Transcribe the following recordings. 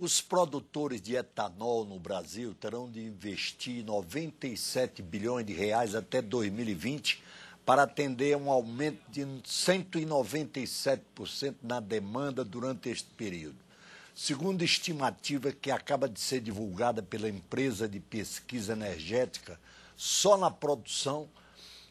Os produtores de etanol no Brasil terão de investir 97 bilhões de reais até 2020 para atender um aumento de 197% na demanda durante este período. Segundo a estimativa que acaba de ser divulgada pela empresa de pesquisa energética, só na produção,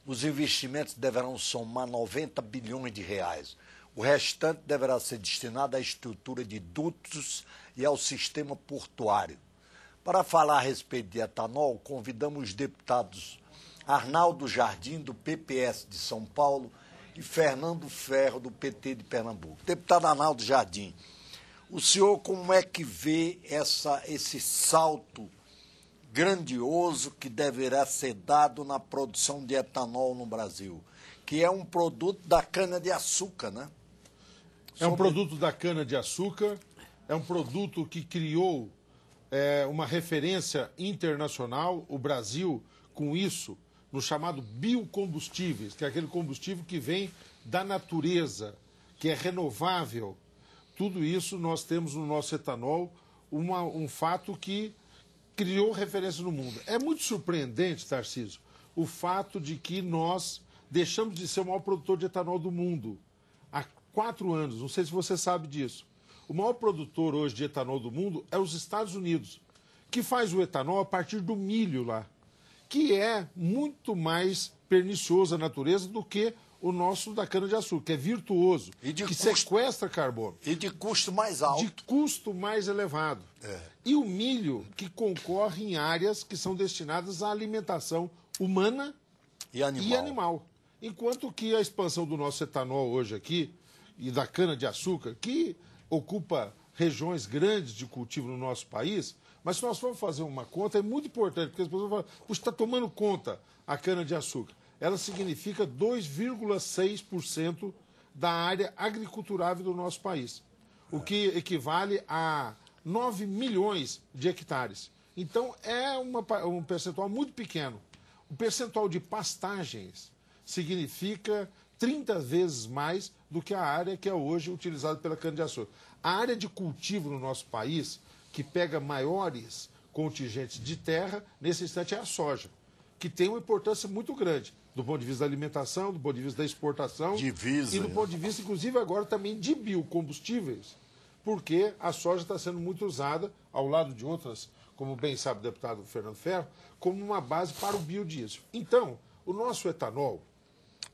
os investimentos deverão somar 90 bilhões de reais. O restante deverá ser destinado à estrutura de dutos e ao sistema portuário. Para falar a respeito de etanol, convidamos os deputados Arnaldo Jardim, do PPS de São Paulo, e Fernando Ferro, do PT de Pernambuco. Deputado Arnaldo Jardim, o senhor como é que vê esse salto grandioso que deverá ser dado na produção de etanol no Brasil, que é um produto da cana-de-açúcar, né? É um produto da cana-de-açúcar, é um produto que criou uma referência internacional, o Brasil, com isso, no chamado biocombustíveis, que é aquele combustível que vem da natureza, que é renovável. Tudo isso nós temos no nosso etanol, um fato que criou referência no mundo. É muito surpreendente, Tarcísio, o fato de que nós deixamos de ser o maior produtor de etanol do mundo há 4 anos. Não sei se você sabe disso. O maior produtor hoje de etanol do mundo é os Estados Unidos, que faz o etanol a partir do milho lá, que é muito mais pernicioso à natureza do que o nosso da cana-de-açúcar, que é virtuoso, que sequestra carbono. E de custo mais alto. De custo mais elevado. E o milho, que concorre em áreas que são destinadas à alimentação humana e animal. Enquanto que a expansão do nosso etanol hoje aqui, e da cana-de-açúcar, que ocupa regiões grandes de cultivo no nosso país, mas se nós formos fazer uma conta, é muito importante, porque as pessoas falam, puxa, está tomando conta a cana-de-açúcar. Ela significa 2,6% da área agriculturável do nosso país, o que equivale a 9 milhões de hectares. Então, é um percentual muito pequeno. O percentual de pastagens significa 30 vezes mais do que a área que é hoje utilizada pela cana-de-açúcar. A área de cultivo no nosso país, que pega maiores contingentes de terra, nesse instante é a soja, que tem uma importância muito grande, do ponto de vista da alimentação, do ponto de vista da exportação, e do ponto de vista, inclusive, agora também de biocombustíveis, porque a soja está sendo muito usada, ao lado de outras, como bem sabe o deputado Fernando Ferro, como uma base para o biodiesel. Então, o nosso etanol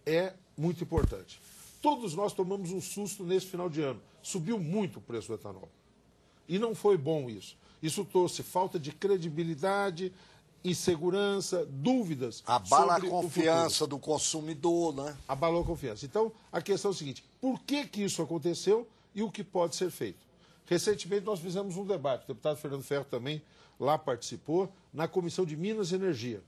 é muito importante. Todos nós tomamos um susto nesse final de ano. Subiu muito o preço do etanol. E não foi bom isso. Isso trouxe falta de credibilidade, insegurança, dúvidas. Abala a confiança do consumidor, né? Abalou a confiança. Então, a questão é a seguinte: por que isso aconteceu e o que pode ser feito? Recentemente, nós fizemos um debate. O deputado Fernando Ferro também lá participou, na Comissão de Minas e Energia.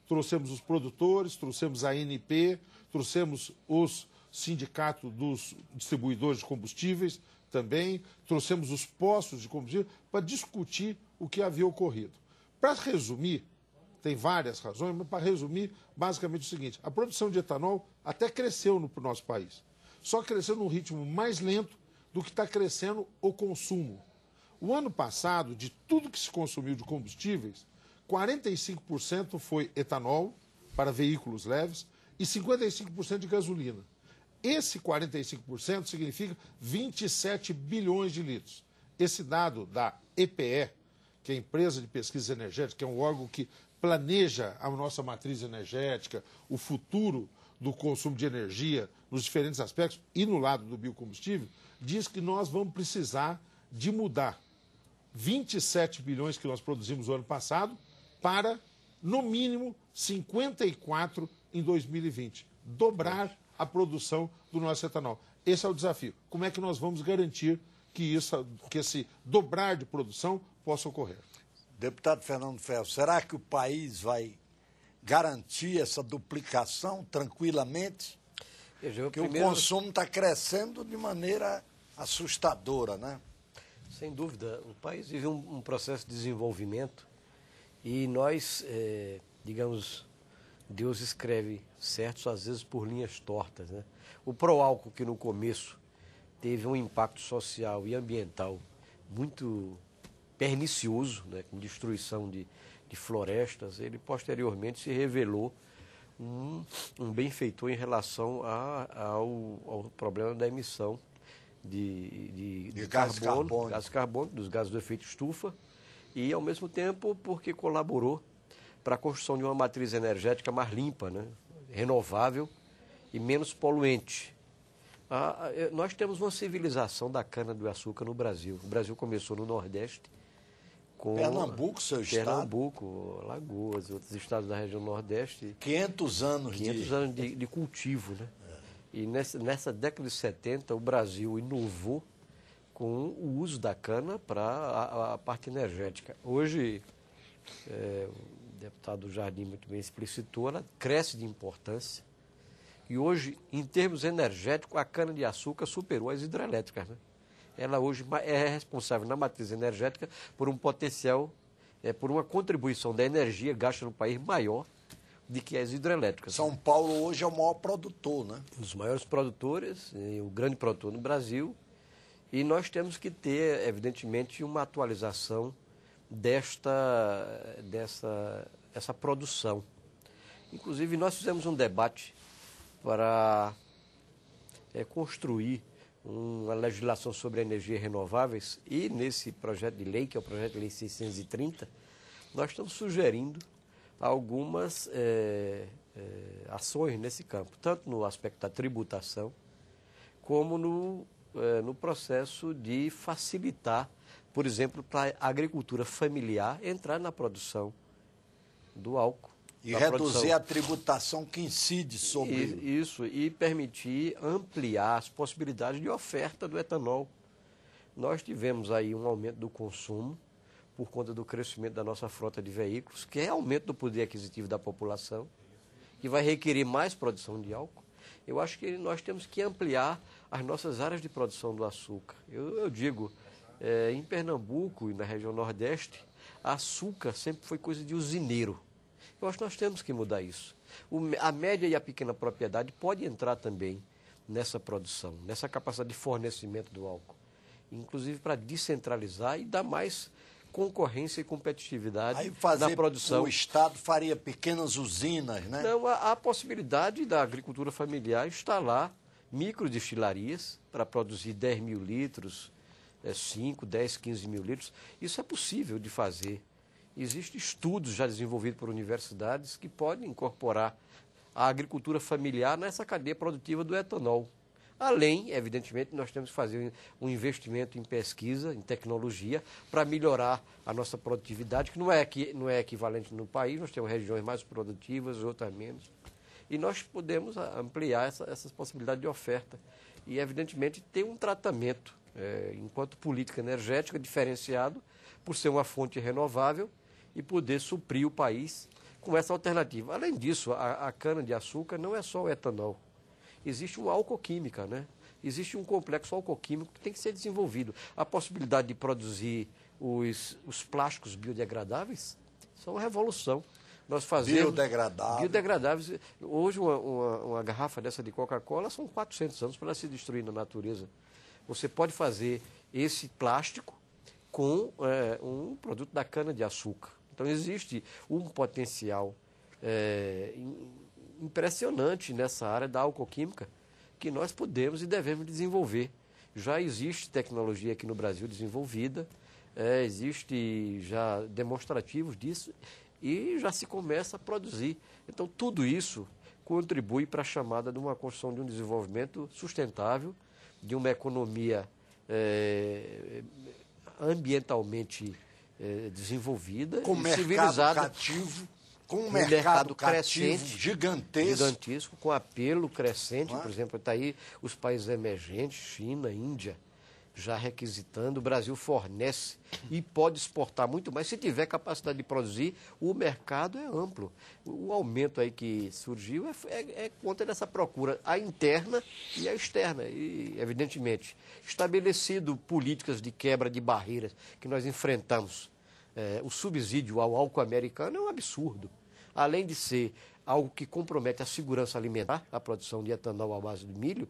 Trouxemos os produtores, trouxemos a ANP, trouxemos os sindicatos dos distribuidores de combustíveis também, trouxemos os postos de combustível para discutir o que havia ocorrido. Para resumir, tem várias razões, mas para resumir, basicamente o seguinte: a produção de etanol até cresceu no nosso país, só cresceu num ritmo mais lento do que está crescendo o consumo. O ano passado, de tudo que se consumiu de combustíveis, 45% foi etanol para veículos leves e 55% de gasolina. Esse 45% significa 27 bilhões de litros. Esse dado da EPE, que é a Empresa de Pesquisa Energética, que é um órgão que planeja a nossa matriz energética, o futuro do consumo de energia nos diferentes aspectos e no lado do biocombustível, diz que nós vamos precisar de mudar 27 bilhões que nós produzimos no ano passado para, no mínimo, 54 em 2020. Dobrar a produção do nosso etanol. Esse é o desafio. Como é que nós vamos garantir que esse dobrar de produção possa ocorrer? Deputado Fernando Ferro, será que o país vai garantir essa duplicação tranquilamente? Porque o consumo está crescendo de maneira assustadora, né? Sem dúvida. O país vive um processo de desenvolvimento e nós, digamos, Deus escreve certos, às vezes, por linhas tortas, né? O Proálcool, que no começo teve um impacto social e ambiental muito pernicioso, né, com destruição de florestas, ele posteriormente se revelou um benfeitor em relação ao problema da emissão de gás carbono, dos gases do efeito estufa, e, ao mesmo tempo, porque colaborou para a construção de uma matriz energética mais limpa, né, renovável e menos poluente. Nós temos uma civilização da cana-do-açúcar no Brasil. O Brasil começou no Nordeste, com Pernambuco, seu estado. Pernambuco, Alagoas, outros estados da região Nordeste. 500 anos de cultivo, né? E nessa década de 70, o Brasil inovou com o uso da cana para a parte energética. Hoje, o deputado Jardim muito bem explicitou, ela cresce de importância. E hoje, em termos energéticos, a cana-de-açúcar superou as hidrelétricas, né? Ela hoje é responsável na matriz energética por um potencial, por uma contribuição da energia gasta no país maior do que as hidrelétricas. São Paulo hoje é o maior produtor, né? Um dos maiores produtores, o grande produtor no Brasil. E nós temos que ter, evidentemente, uma atualização dessa produção. Inclusive, nós fizemos um debate para construir uma legislação sobre energias renováveis, e nesse projeto de lei, que é o projeto de lei 630, nós estamos sugerindo algumas ações nesse campo, tanto no aspecto da tributação, como no processo de facilitar, por exemplo, para a agricultura familiar entrar na produção do álcool. E reduzir a tributação que incide sobre isso, e permitir ampliar as possibilidades de oferta do etanol. Nós tivemos aí um aumento do consumo por conta do crescimento da nossa frota de veículos, que é aumento do poder aquisitivo da população, que vai requerer mais produção de álcool. Eu acho que nós temos que ampliar as nossas áreas de produção do açúcar. Eu digo, em Pernambuco e na região Nordeste, açúcar sempre foi coisa de usineiro. Eu acho que nós temos que mudar isso. A média e a pequena propriedade pode entrar também nessa produção, nessa capacidade de fornecimento do álcool, inclusive para descentralizar e dar mais concorrência e competitividade na produção. O Estado faria pequenas usinas, né? Não, a possibilidade da agricultura familiar instalar microdestilarias para produzir 10 mil litros, 5, 10, 15 mil litros. Isso é possível de fazer. Existem estudos já desenvolvidos por universidades que podem incorporar a agricultura familiar nessa cadeia produtiva do etanol. Além, evidentemente, nós temos que fazer um investimento em pesquisa, em tecnologia, para melhorar a nossa produtividade, que não é equivalente no país. Nós temos regiões mais produtivas, outras menos. E nós podemos ampliar essas possibilidades de oferta. E, evidentemente, ter um tratamento, enquanto política energética, diferenciado, por ser uma fonte renovável, e poder suprir o país com essa alternativa. Além disso, a cana-de-açúcar não é só o etanol. Existe uma alcoquímica, né? Existe um complexo alcoquímico que tem que ser desenvolvido. A possibilidade de produzir os plásticos biodegradáveis são uma revolução. Nós fazemos biodegradáveis. Hoje, uma garrafa dessa de Coca-Cola são 400 anos para ela se destruir na natureza. Você pode fazer esse plástico com um produto da cana-de-açúcar. Então, existe um potencial impressionante nessa área da alcoquímica que nós podemos e devemos desenvolver. Já existe tecnologia aqui no Brasil desenvolvida, existe já demonstrativos disso e já se começa a produzir. Então, tudo isso contribui para a chamada de uma construção de um desenvolvimento sustentável, de uma economia ambientalmente desenvolvida e civilizada. Com um mercado cativo gigantesco, com apelo crescente. Por exemplo, está aí os países emergentes, China, Índia, já requisitando. O Brasil fornece e pode exportar muito mais. Se tiver capacidade de produzir, o mercado é amplo. O aumento aí que surgiu é conta dessa procura, a interna e a externa. E, evidentemente, estabelecido políticas de quebra de barreiras que nós enfrentamos. O subsídio ao álcool americano é um absurdo. Além de ser algo que compromete a segurança alimentar, a produção de etanol à base de milho,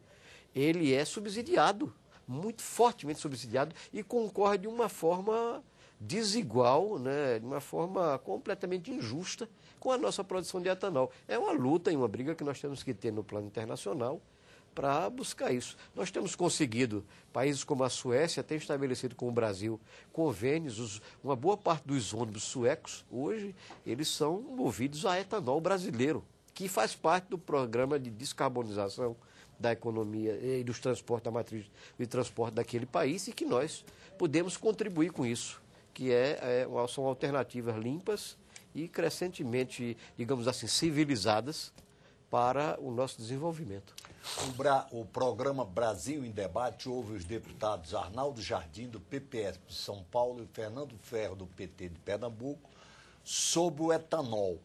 ele é subsidiado, muito fortemente subsidiado, e concorre de uma forma desigual, né, de uma forma completamente injusta com a nossa produção de etanol. É uma luta e uma briga que nós temos que ter no plano internacional para buscar isso. Nós temos conseguido, países como a Suécia têm estabelecido com o Brasil convênios, uma boa parte dos ônibus suecos, hoje, eles são movidos a etanol brasileiro, que faz parte do programa de descarbonização da economia e dos transportes, da matriz de transporte daquele país, e que nós podemos contribuir com isso, que são alternativas limpas e crescentemente, digamos assim, civilizadas para o nosso desenvolvimento. O programa Brasil em Debate houve os deputados Arnaldo Jardim, do PPS de São Paulo, e Fernando Ferro, do PT de Pernambuco, sobre o etanol.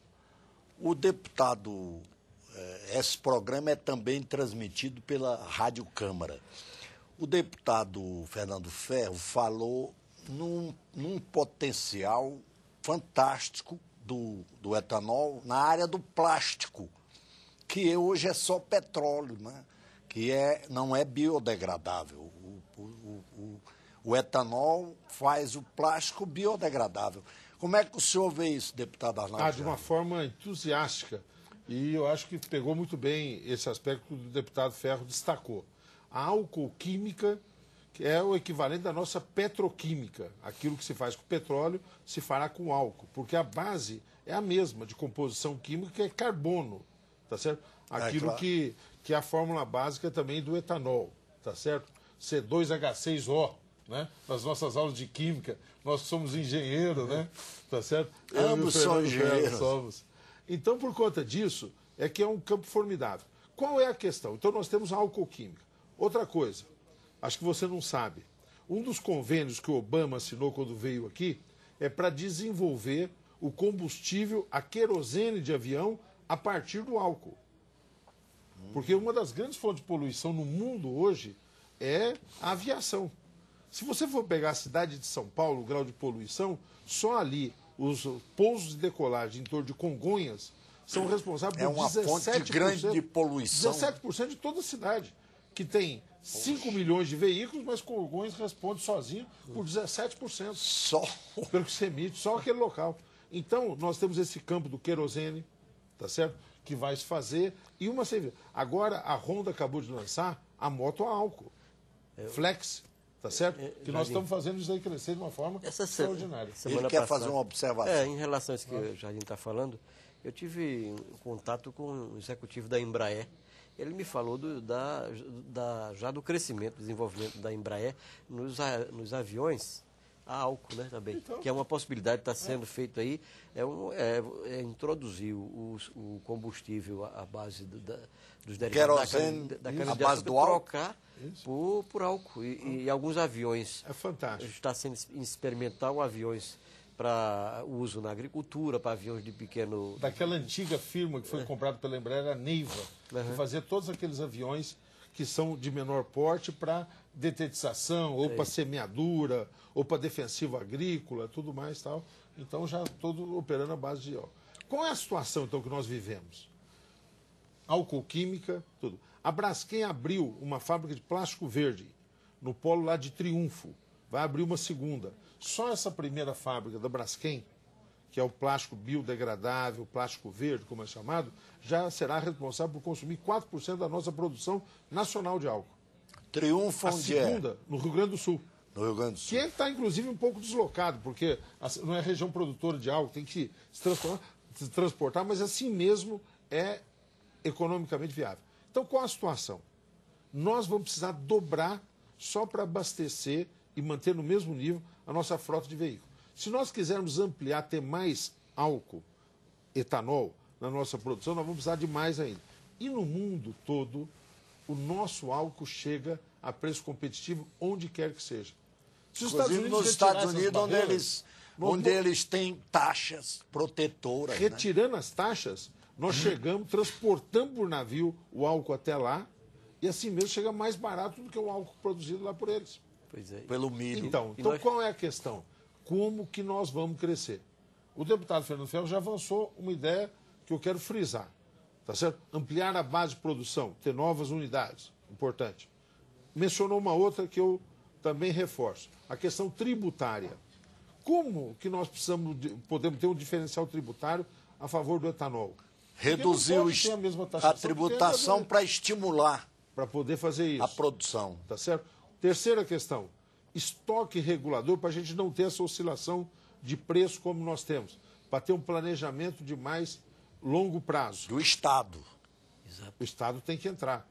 O deputado, esse programa é também transmitido pela Rádio Câmara. O deputado Fernando Ferro falou num potencial fantástico do etanol na área do plástico, que hoje é só petróleo, né? Que não é biodegradável. O etanol faz o plástico biodegradável. Como é que o senhor vê isso, deputado Arnaldo? De uma forma entusiástica. E eu acho que pegou muito bem esse aspecto que o deputado Ferro destacou. A alcoquímica, que é o equivalente da nossa petroquímica. Aquilo que se faz com petróleo se fará com álcool, porque a base é a mesma de composição química, que é carbono, tá certo? Aquilo claro. que é a fórmula básica também do etanol, tá certo? C2H6O, né? Nas nossas aulas de química, nós somos engenheiros, né? Tá certo? Ambos são engenheiros. Somos. Então, por conta disso, é que é um campo formidável. Qual é a questão? Então, nós temos a alcoquímica. Outra coisa, acho que você não sabe, um dos convênios que o Obama assinou quando veio aqui é para desenvolver o combustível a querosene de avião a partir do álcool. Porque uma das grandes fontes de poluição no mundo hoje é a aviação. Se você for pegar a cidade de São Paulo, o grau de poluição, só ali os pousos de decolagem em torno de Congonhas são responsáveis por 17%. É uma fonte grande de poluição. 17% de toda a cidade, que tem 5 milhões de veículos, mas Congonhas responde sozinho por 17%. Só? Pelo que se emite, só aquele local. Então, nós temos esse campo do querosene, tá certo? Que vai se fazer. E uma cerveja. Agora, a Honda acabou de lançar a moto a álcool. Flex, tá certo? Que nós estamos fazendo isso aí crescer de uma forma extraordinária. Ele quer fazer uma observação. Em relação a isso que o Jardim está falando, eu tive um contato com o executivo da Embraer. Ele me falou já do crescimento, desenvolvimento da Embraer nos aviões a álcool, né, também, então, que é uma possibilidade que está sendo feito aí, é introduzir o combustível à base dos derivados da cana-de-açúcar, trocar por álcool. E alguns aviões... É fantástico. Está sendo experimental aviões para uso na agricultura, para aviões de pequeno... Daquela antiga firma que foi comprada pela Embraer, a Neiva, que fazia todos aqueles aviões que são de menor porte para detetização, ou para semeadura, ou para defensivo agrícola, tudo mais tal. Então, já todo operando à base de álcool. Qual é a situação, então, que nós vivemos? Álcool química, tudo. A Braskem abriu uma fábrica de plástico verde no polo lá de Triunfo. Vai abrir uma segunda. Só essa primeira fábrica da Braskem, que é o plástico biodegradável, plástico verde, como é chamado, já será responsável por consumir 4% da nossa produção nacional de álcool. Triunfo, onde a segunda, no Rio Grande do Sul. No Rio Grande do Sul. Que está, inclusive, um pouco deslocado, porque não é região produtora de álcool, tem que se transportar, mas assim mesmo é economicamente viável. Então, qual a situação? Nós vamos precisar dobrar só para abastecer e manter no mesmo nível a nossa frota de veículos. Se nós quisermos ampliar, ter mais álcool, etanol na nossa produção, nós vamos precisar de mais ainda. E no mundo todo, o nosso álcool chega a preço competitivo onde quer que seja. Se os nos Estados Unidos, onde eles têm taxas protetoras. Retirando as taxas, nós chegamos, transportamos por navio o álcool até lá, e assim mesmo chega mais barato do que o álcool produzido lá por eles. Pois é. Pelo milho. Então qual é a questão? Como que nós vamos crescer? O deputado Fernando Ferro já avançou uma ideia que eu quero frisar, tá certo? Ampliar a base de produção, ter novas unidades, importante. Mencionou uma outra que eu também reforço, a questão tributária. como que nós podemos ter um diferencial tributário a favor do etanol? Reduzir a tributação para estimular para poder fazer isso. A produção. Tá certo? Terceira questão, estoque regulador para a gente não ter essa oscilação de preço como nós temos, para ter um planejamento de mais longo prazo. Do Estado. Exato. O Estado tem que entrar,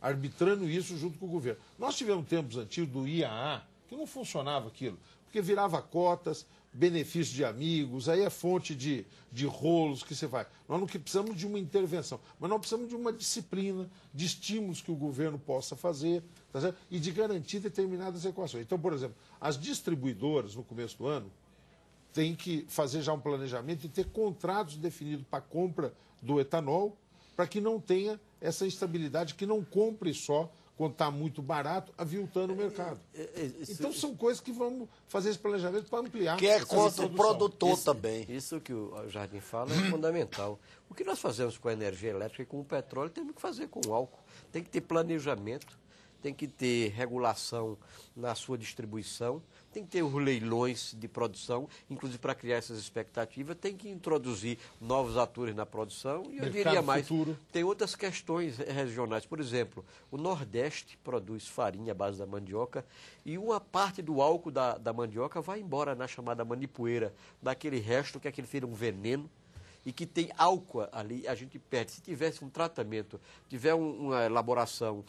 arbitrando isso junto com o governo. Nós tivemos tempos antigos do IAA, que não funcionava aquilo, porque virava cotas, benefício de amigos, aí é fonte de rolos que você vai. Nós não precisamos de uma intervenção, mas nós precisamos de uma disciplina, de estímulos que o governo possa fazer, tá certo? E de garantir determinadas equações. Então, por exemplo, as distribuidoras, no começo do ano, têm que fazer já um planejamento e ter contratos definidos para a compra do etanol, para que não tenha essa instabilidade, que não compre só quando está muito barato, aviltando o mercado. Então são coisas que vamos fazer esse planejamento para ampliar. Que é contra o produtor também. Isso que o Jardim fala é fundamental. O que nós fazemos com a energia elétrica e com o petróleo, temos que fazer com o álcool. Tem que ter planejamento, tem que ter regulação na sua distribuição, tem que ter os leilões de produção, inclusive para criar essas expectativas, tem que introduzir novos atores na produção e eu diria mais, tem outras questões regionais. Por exemplo, o Nordeste produz farinha à base da mandioca e uma parte do álcool da mandioca vai embora na chamada manipoeira, daquele resto que é aquele feira um veneno, e que tem álcool ali, a gente perde. Se tivesse um tratamento, tiver uma elaboração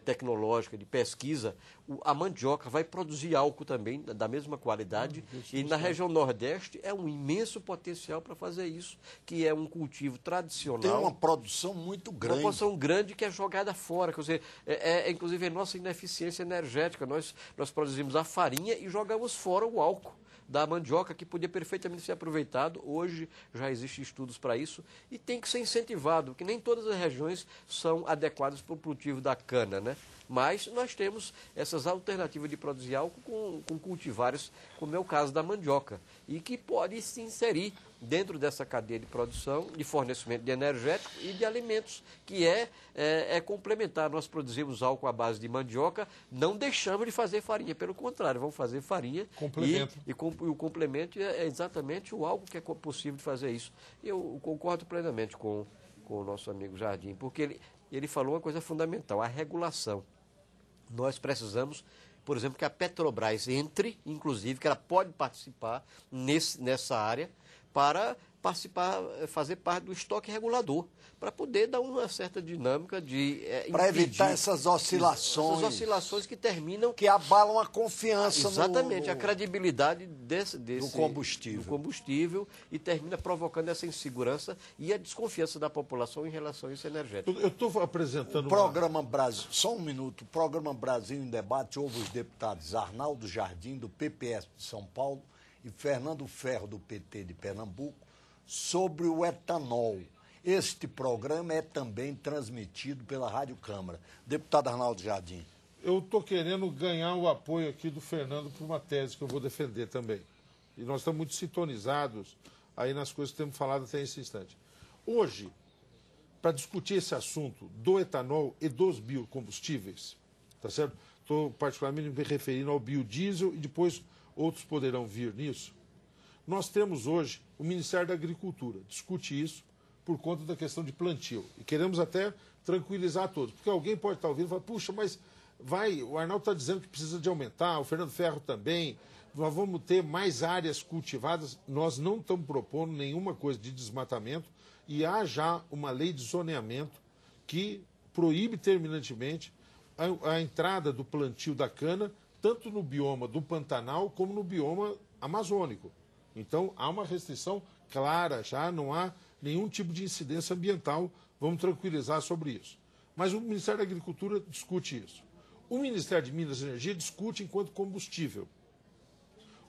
tecnológica, de pesquisa, a mandioca vai produzir álcool também, da mesma qualidade, e na região Nordeste é um imenso potencial para fazer isso, que é um cultivo tradicional. Tem uma produção muito grande. Uma produção grande que é jogada fora, quer dizer, inclusive a nossa ineficiência energética. Nós produzimos a farinha e jogamos fora o álcool da mandioca, que podia perfeitamente ser aproveitado. Hoje já existem estudos para isso e tem que ser incentivado, porque nem todas as regiões são adequadas para o cultivo da cana, né? Mas nós temos essas alternativas de produzir álcool com cultivares, como é o caso da mandioca, e que pode se inserir dentro dessa cadeia de produção, de fornecimento de energético e de alimentos, que é complementar. Nós produzimos álcool à base de mandioca, não deixamos de fazer farinha, pelo contrário, vamos fazer farinha. Complemento. E o complemento é exatamente o álcool que é possível de fazer isso. Eu concordo plenamente com o nosso amigo Jardim, porque ele falou uma coisa fundamental, a regulação. Nós precisamos, por exemplo, que a Petrobras entre, inclusive, que ela pode participar nessa área, para participar, fazer parte do estoque regulador, para poder dar uma certa dinâmica de para evitar essas oscilações. Essas oscilações que terminam... Que abalam a confiança exatamente, a credibilidade do combustível e termina provocando essa insegurança e a desconfiança da população em relação a isso energético. Eu estou apresentando... O programa Brasil, só um minuto, o programa Brasil em Debate houve os deputados Arnaldo Jardim, do PPS de São Paulo, e Fernando Ferro, do PT de Pernambuco, sobre o etanol. Este programa é também transmitido pela Rádio Câmara. Deputado Arnaldo Jardim. Eu estou querendo ganhar o apoio aqui do Fernando para uma tese que eu vou defender também. E nós estamos muito sintonizados aí nas coisas que temos falado até esse instante. Hoje, para discutir esse assunto do etanol e dos biocombustíveis, tá certo? Estou particularmente me referindo ao biodiesel e depois outros poderão vir nisso. Nós temos hoje o Ministério da Agricultura, discute isso por conta da questão de plantio. E queremos até tranquilizar todos, porque alguém pode estar ouvindo e falar, puxa, mas o Arnaldo está dizendo que precisa de aumentar, o Fernando Ferro também, nós vamos ter mais áreas cultivadas. Nós não estamos propondo nenhuma coisa de desmatamento e há já uma lei de zoneamento que proíbe terminantemente a entrada do plantio da cana, tanto no bioma do Pantanal como no bioma amazônico. Então, há uma restrição clara já, não há nenhum tipo de incidência ambiental, vamos tranquilizar sobre isso. Mas o Ministério da Agricultura discute isso. O Ministério de Minas e Energia discute enquanto combustível.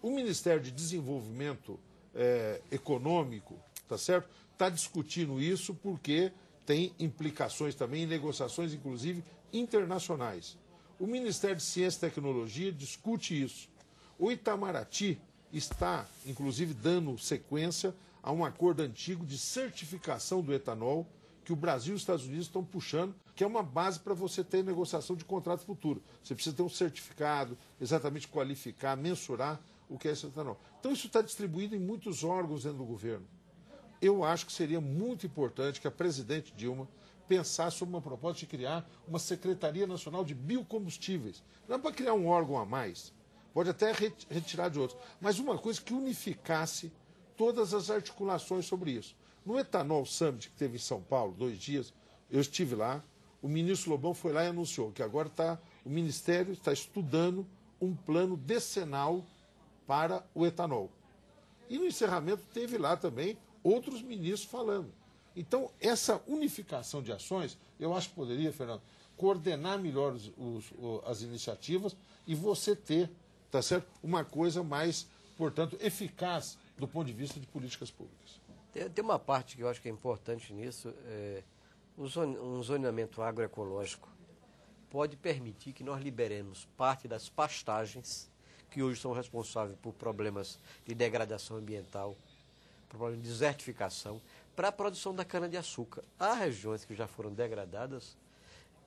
O Ministério de Desenvolvimento Econômico, tá certo? Está discutindo isso porque tem implicações também em negociações, inclusive, internacionais. O Ministério de Ciência e Tecnologia discute isso. O Itamaraty está, inclusive, dando sequência a um acordo antigo de certificação do etanol que o Brasil e os Estados Unidos estão puxando, que é uma base para você ter negociação de contrato futuro. Você precisa ter um certificado, exatamente qualificar, mensurar o que é esse etanol. Então isso está distribuído em muitos órgãos dentro do governo. Eu acho que seria muito importante que a presidente Dilma pensasse sobre uma proposta de criar uma Secretaria Nacional de Biocombustíveis. Não é para criar um órgão a mais, pode até retirar de outros, mas uma coisa que unificasse todas as articulações sobre isso. No Etanol Summit que teve em São Paulo, 2 dias, eu estive lá, o ministro Lobão foi lá e anunciou que agora o Ministério está estudando um plano decenal para o etanol. E no encerramento teve lá também outros ministros falando. Então, essa unificação de ações, eu acho que poderia, Fernando, coordenar melhor as iniciativas e você ter, tá certo, uma coisa mais, portanto, eficaz do ponto de vista de políticas públicas. Tem uma parte que eu acho que é importante nisso, um zoneamento agroecológico pode permitir que nós liberemos parte das pastagens que hoje são responsáveis por problemas de degradação ambiental, problema de desertificação, para a produção da cana-de-açúcar. Há regiões que já foram degradadas,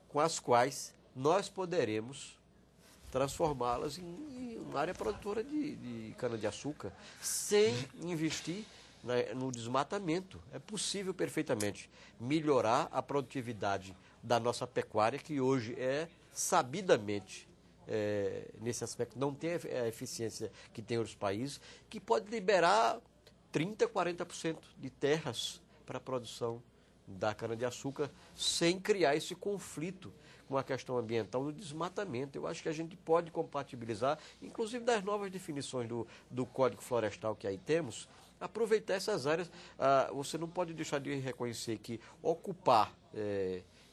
com as quais nós poderemos transformá-las em uma área produtora de cana-de-açúcar, sem investir no desmatamento. É possível perfeitamente melhorar a produtividade da nossa pecuária, que hoje é sabidamente, nesse aspecto, não tem a eficiência que tem outros países, que pode liberar 30%, 40% de terras para a produção da cana-de-açúcar, sem criar esse conflito com a questão ambiental do desmatamento. Eu acho que a gente pode compatibilizar, inclusive das novas definições do Código Florestal que aí temos, aproveitar essas áreas. Você não pode deixar de reconhecer que ocupar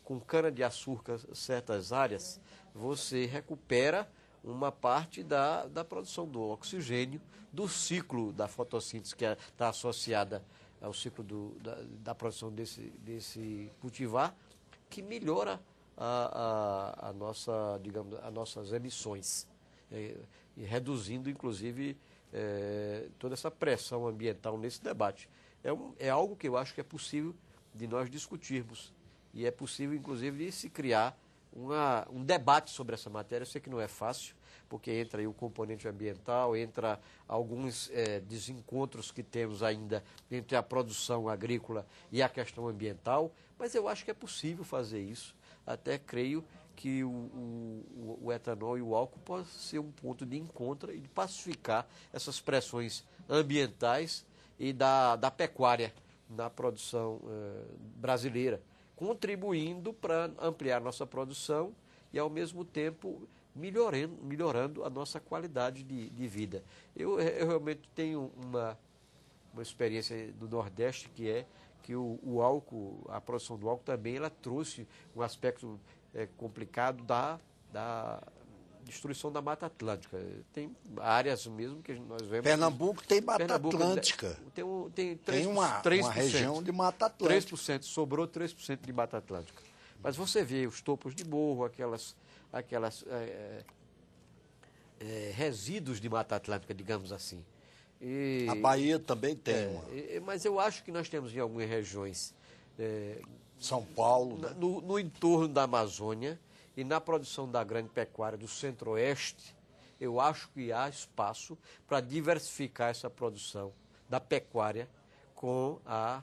com cana-de-açúcar certas áreas, você recupera uma parte da produção do oxigênio, do ciclo da fotossíntese, que está associada ao ciclo da produção desse cultivar, que melhora a nossa, digamos, as nossas emissões, e reduzindo, inclusive, toda essa pressão ambiental nesse debate. É algo que eu acho que é possível de nós discutirmos, e é possível, inclusive, de se criar um debate sobre essa matéria. Eu sei que não é fácil, porque entra aí o componente ambiental, entra alguns desencontros que temos ainda entre a produção agrícola e a questão ambiental, mas eu acho que é possível fazer isso. Até creio que o etanol e o álcool podem ser um ponto de encontro e de pacificar essas pressões ambientais e da pecuária na produção brasileira, contribuindo para ampliar nossa produção e, ao mesmo tempo, melhorando a nossa qualidade de vida. Eu realmente tenho uma experiência do Nordeste, que é que o álcool, a produção do álcool também, ela trouxe um aspecto complicado da destruição da Mata Atlântica. Tem áreas mesmo que nós vemos... Pernambuco tem Mata Atlântica. Tem uma região de Mata Atlântica. 3%, sobrou 3% de Mata Atlântica. Mas você vê os topos de morro, aquelas resíduos de Mata Atlântica, digamos assim. A Bahia também tem uma. Mas eu acho que nós temos em algumas regiões... São Paulo, né? No entorno da Amazônia e na produção da grande pecuária do Centro-Oeste, eu acho que há espaço para diversificar essa produção da pecuária com a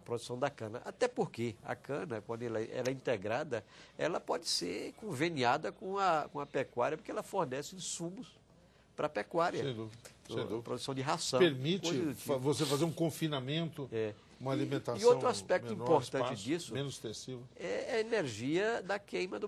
produção da cana. Até porque a cana, quando ela é integrada, ela pode ser conveniada com a pecuária, porque ela fornece insumos para a pecuária. Sem dúvida. Sem dúvida. Produção de ração. Permite você fazer um confinamento, uma alimentação. E outro aspecto menor, importante espaço, disso menos extensivo, é a energia da queima do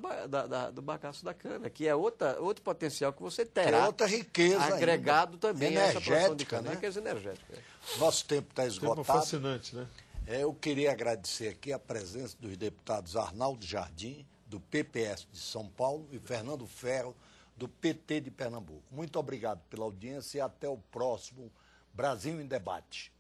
bagaço da cana, que é outro potencial que você terá. É outra riqueza agregado ainda. Também a essa produção de Energética, cana, né? riqueza energética. Nosso tempo está esgotado. Tema fascinante, né? Eu queria agradecer aqui a presença dos deputados Arnaldo Jardim, do PPS de São Paulo, e Fernando Ferro, do PT de Pernambuco. Muito obrigado pela audiência e até o próximo Brasil em Debate.